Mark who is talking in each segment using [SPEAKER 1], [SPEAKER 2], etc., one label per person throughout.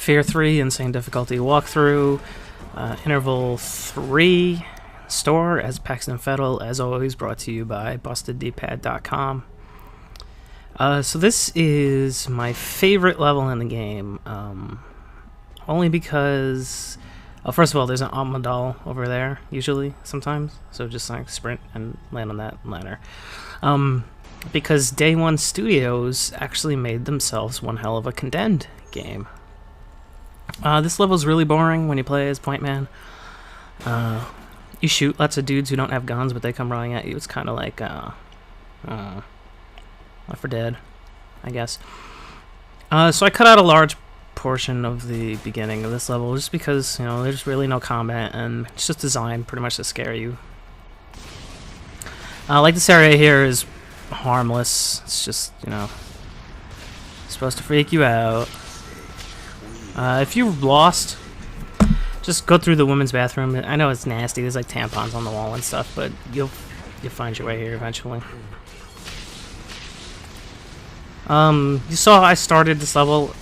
[SPEAKER 1] F.E.A.R. 3 Insane Difficulty Walkthrough, Interval 3 Store as Paxton Fettle, as always brought to you by BustedDpad.com. So this is my favorite level in the game, only because, first of all, there's an Amandal over there, usually, sometimes, so just like sprint and land on that ladder. Because Day One Studios actually made themselves one hell of a Condemned game. This level's really boring when you play as Point Man. You shoot lots of dudes who don't have guns, but they come running at you. It's kind of like Left 4 Dead, I guess. So I cut out a large portion of the beginning of this level just because, you know, there's really no combat and it's just designed pretty much to scare you. Like this area here is harmless. It's just, you know, supposed to freak you out. If you're lost, just go through the women's bathroom. I know it's nasty. There's like tampons on the wall and stuff, but you'll find your way here eventually. You saw I started this level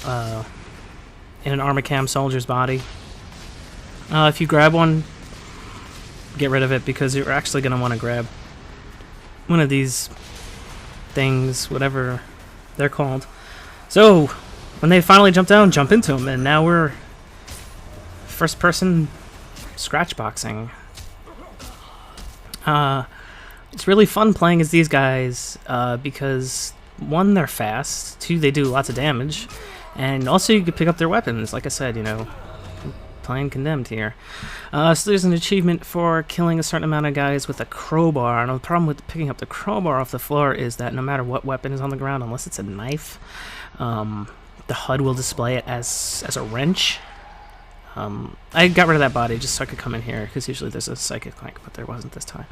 [SPEAKER 1] in an Armacam soldier's body. If you grab one, get rid of it because you're actually going to want to grab one of these things, whatever they're called. So when they finally jump down, jump into them, and now we're first-person scratch boxing. It's really fun playing as these guys because, one, they're fast, two, they do lots of damage, and also you can pick up their weapons. Like I said, you know, playing Condemned here. So there's an achievement for killing a certain amount of guys with a crowbar, and the problem with picking up the crowbar off the floor is that no matter what weapon is on the ground, unless it's a knife, the HUD will display it as a wrench. I got rid of that body just so I could come in here, because usually there's a psychic link, but there wasn't this time.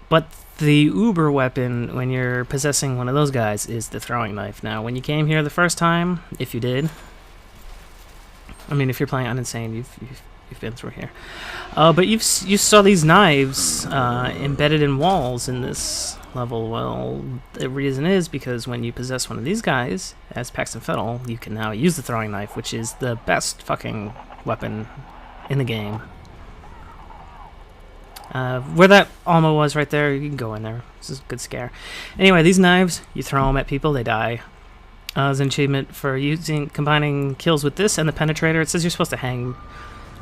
[SPEAKER 1] But the uber weapon when you're possessing one of those guys is the throwing knife. Now, when you came here the first time, if you did, I mean, if you're playing on Insane, you've been through here. But you saw these knives embedded in walls in this level. Well, the reason is because when you possess one of these guys, as Paxton Fettle, you can now use the throwing knife, which is the best fucking weapon in the game. Where that Alma was right there, you can go in there. This is a good scare. Anyway, these knives, you throw them at people, they die. There's an achievement for combining kills with this and the penetrator. It says you're supposed to hang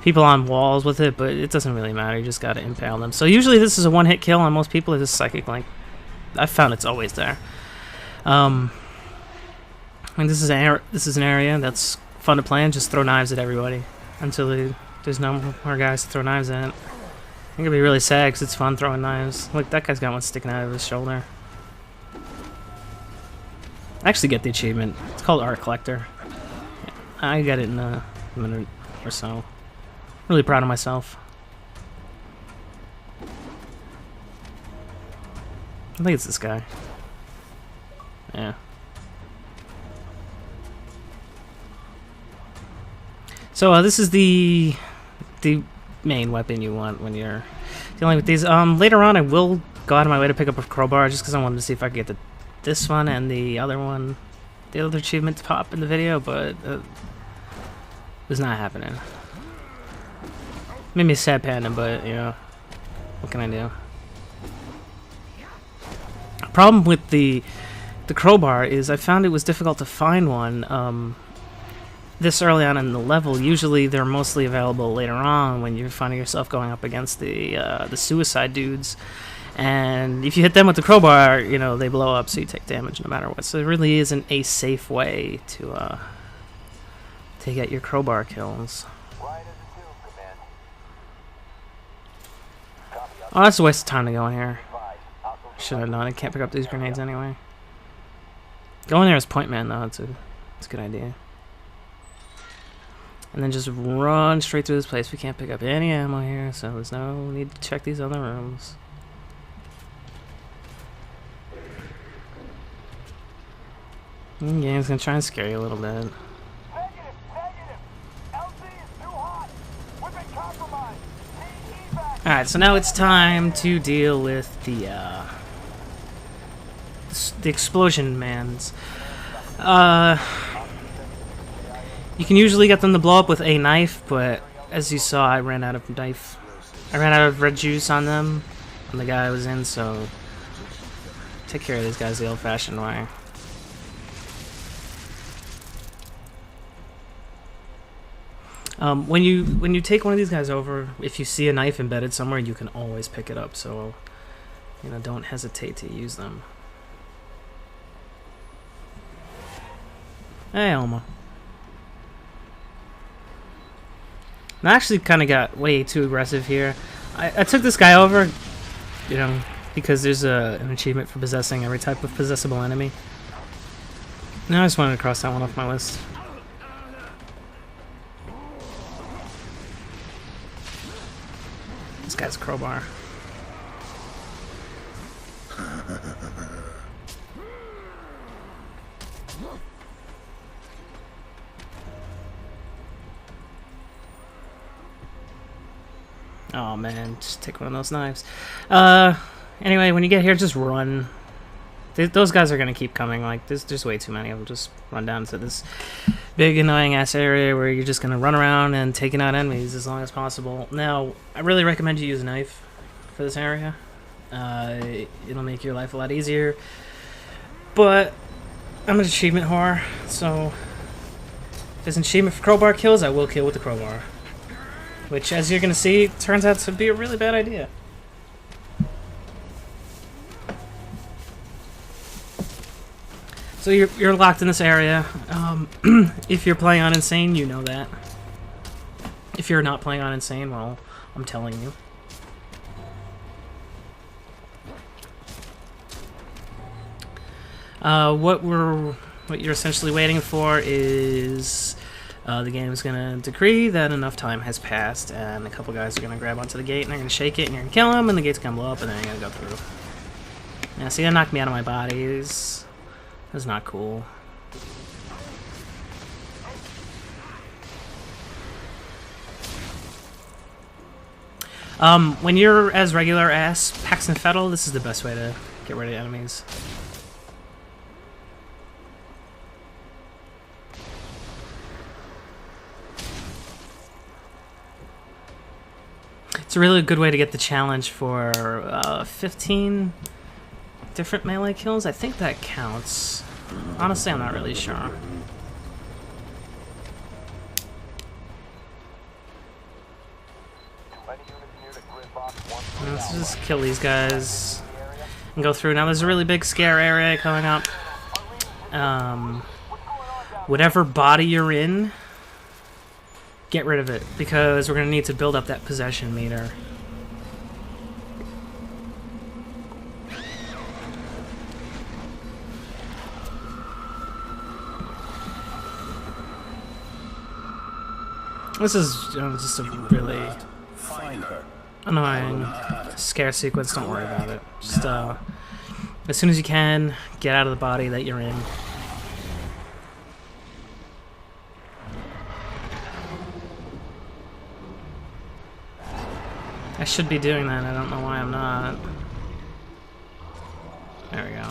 [SPEAKER 1] people on walls with it, but it doesn't really matter. You just gotta impale them. So usually this is a one-hit kill on most people. It's just psychic link. I've found it's always there. And this is an area that's fun to play in. Just throw knives at everybody until there's no more guys to throw knives at. I think it'd be really sad because it's fun throwing knives. Look, that guy's got one sticking out of his shoulder. I actually get the achievement. It's called Art Collector. Yeah, I got it in a minute or so. Really proud of myself. I think it's this guy. Yeah. So this is the main weapon you want when you're dealing with these. Later on, I will go out of my way to pick up a crowbar just because I wanted to see if I could get this one and the other one, the other achievement to pop in the video, but it was not happening. Made me sad panda, but you know, what can I do? Problem with the crowbar is I found it was difficult to find one this early on in the level. Usually they're mostly available later on when you're finding yourself going up against the suicide dudes, and if you hit them with the crowbar, you know, they blow up, so you take damage no matter what. So it really isn't a safe way to get your crowbar kills. Oh, that's a waste of time to go in here. Should have known. I can't pick up these grenades anyway. Go in there as Point Man, though. It's a good idea. And then just run straight through this place. We can't pick up any ammo here, so there's no need to check these other rooms. The game's gonna try and scare you a little bit. Alright, so now it's time to deal with the explosion mans. You can usually get them to blow up with a knife, but as you saw, I ran out of knife. I ran out of red juice on them, on the guy I was in, so take care of these guys the old-fashioned way. When you take one of these guys over, if you see a knife embedded somewhere, you can always pick it up. So, you know, don't hesitate to use them. Hey, Elma. I actually kind of got way too aggressive here. I took this guy over, you know, because there's an achievement for possessing every type of possessable enemy. Now I just wanted to cross that one off my list. This guy's a crowbar. Oh man, just take one of those knives. Anyway, when you get here, just run. Those guys are gonna keep coming. Like, there's just way too many of them. Just run down to this big annoying ass area where you're just gonna run around and taking out enemies as long as possible. Now, I really recommend you use a knife for this area. It'll make your life a lot easier. But I'm an achievement whore, so if there's an achievement for crowbar kills, I will kill with the crowbar. Which, as you're gonna see, turns out to be a really bad idea. So you're locked in this area. If you're playing on Insane, you know that. If you're not playing on Insane, well, I'm telling you. What you're essentially waiting for is the game is gonna decree that enough time has passed, and a couple guys are gonna grab onto the gate and they're gonna shake it, and you're gonna kill them, and the gate's gonna blow up, and then you're gonna go through. Yeah, see, that knocked me out of my body. That's not cool. When you're as regular as Pax and Fettle, this is the best way to get rid of enemies. It's a really good way to get the challenge for 15 different melee kills. I think that counts. Honestly, I'm not really sure. Let's just kill these guys and go through. Now there's a really big scare area coming up. Whatever body you're in, get rid of it, because we're going to need to build up that possession meter. This is just a really annoying scare sequence. Don't worry about it. Just as soon as you can, get out of the body that you're in. I should be doing that. I don't know why I'm not. There we go.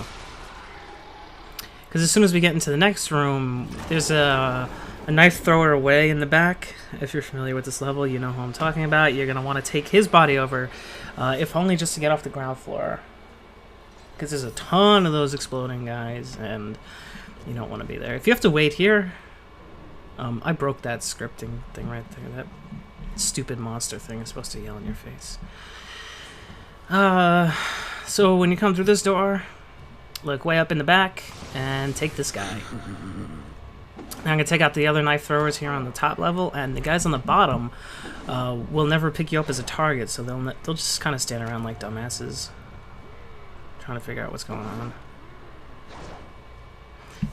[SPEAKER 1] Because as soon as we get into the next room, there's a knife thrower away in the back. If you're familiar with this level, you know who I'm talking about. You're going to want to take his body over, if only just to get off the ground floor. Because there's a ton of those exploding guys, and you don't want to be there. If you have to wait here, I broke that scripting thing right there. That stupid monster thing is supposed to yell in your face. So when you come through this door, look way up in the back and take this guy. Now I'm going to take out the other knife throwers here on the top level, and the guys on the bottom will never pick you up as a target, so they'll just kind of stand around like dumbasses, trying to figure out what's going on.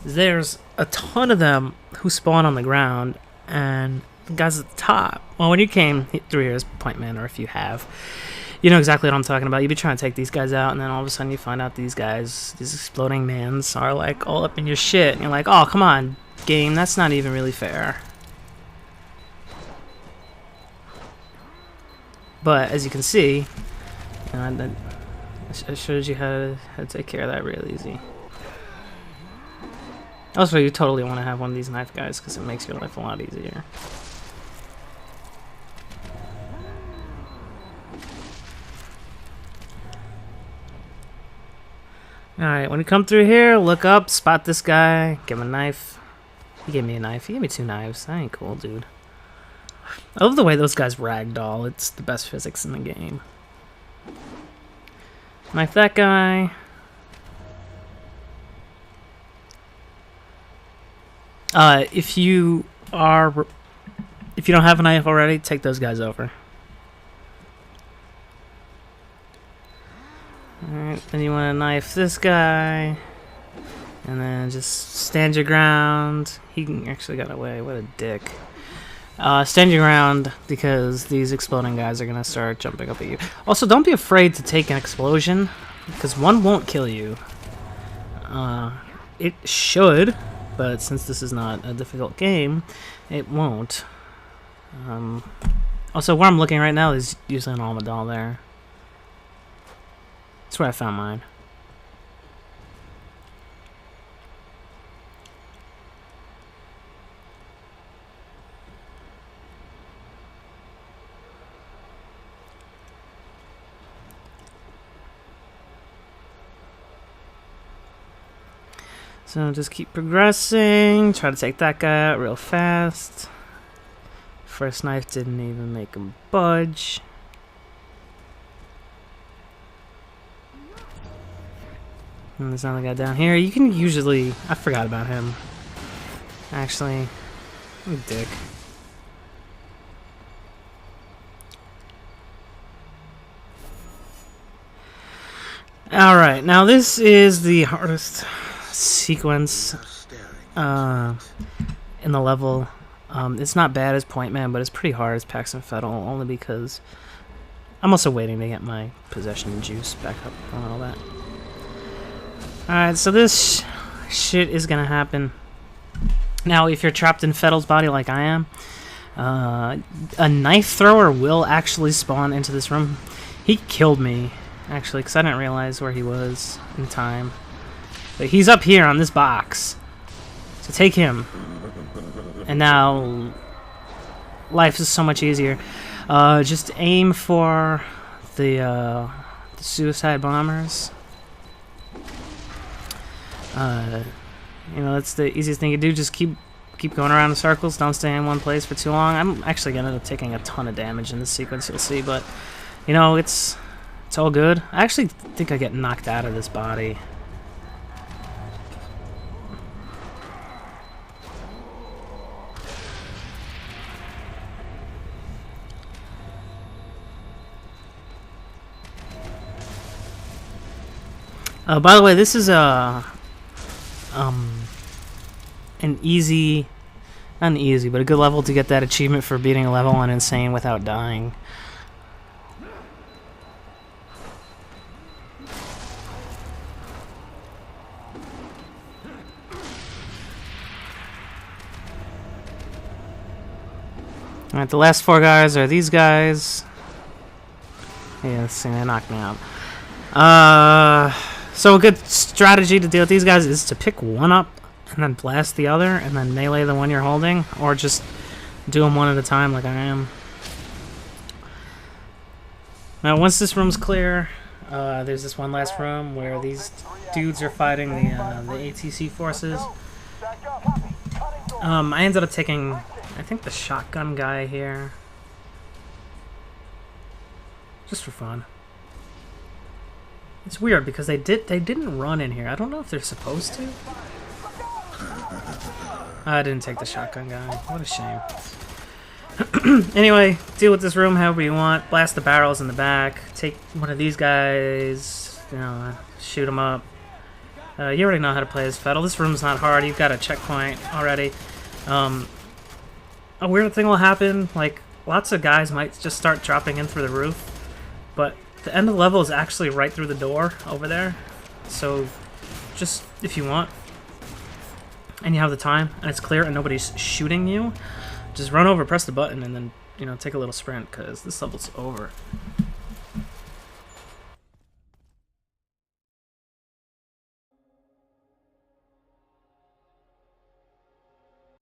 [SPEAKER 1] There's a ton of them who spawn on the ground, and the guys at the top, well, when you came through here as Point Man, or if you have, you know exactly what I'm talking about. You've been trying to take these guys out, and then all of a sudden you find out these guys, these exploding mans, are like all up in your shit, and you're like, oh, come on, game, that's not even really fair. But as you can see, I showed you how to take care of that real easy. Also, you totally want to have one of these knife guys because it makes your life a lot easier. Alright, when you come through here, look up, spot this guy, give him a knife. He gave me a knife. He gave me 2 knives. That ain't cool, dude. I love the way those guys ragdoll. It's the best physics in the game. Knife that guy. If you don't have a knife already, take those guys over. Alright, then you want to knife this guy. And then just stand your ground. He actually got away. What a dick. Stand your ground because these exploding guys are going to start jumping up at you. Also, don't be afraid to take an explosion because one won't kill you. It should, but since this is not a difficult game, it won't. Also, where I'm looking right now is usually an Almadal there. That's where I found mine. So just keep progressing. Try to take that guy out real fast. First knife didn't even make him budge. And there's another guy down here. You can usually... I forgot about him. Actually, what a dick. Alright, now this is the hardest sequence in the level. It's not bad as Point Man, but it's pretty hard as Pax and Fettle, only because I'm also waiting to get my possession juice back up and all that. Alright, so this shit is gonna happen. Now, if you're trapped in Fettle's body like I am, a knife thrower will actually spawn into this room. He killed me, actually, because I didn't realize where he was in time. But he's up here on this box. So take him. And now life is so much easier. Just aim for the suicide bombers. You know, that's the easiest thing to do. Just keep going around in circles. Don't stay in one place for too long. I'm actually gonna end up taking a ton of damage in this sequence, you'll see, but you know, it's all good. I actually think I get knocked out of this body. By the way, this is an easy, not an easy, but a good level to get that achievement for beating a level on Insane without dying. Alright, the last 4 guys are these guys. Yeah, let's see, they knocked me out. So a good strategy to deal with these guys is to pick one up and then blast the other and then melee the one you're holding, or just do them one at a time like I am. Now once this room's clear, there's this one last room where these dudes are fighting the ATC forces. I ended up taking, I think, the shotgun guy here. Just for fun. It's weird because they didn't run in here. I don't know if they're supposed to. I didn't take the shotgun guy. What a shame. Anyway, deal with this room however you want. Blast the barrels in the back. Take one of these guys. You know, shoot them up. You already know how to play as Fettle. This room's not hard. You've got a checkpoint already. A weird thing will happen. Like, lots of guys might just start dropping in through the roof. But the end of the level is actually right through the door over there. So, just if you want, and you have the time, and it's clear and nobody's shooting you, just run over, press the button, and then, you know, take a little sprint, because this level's over.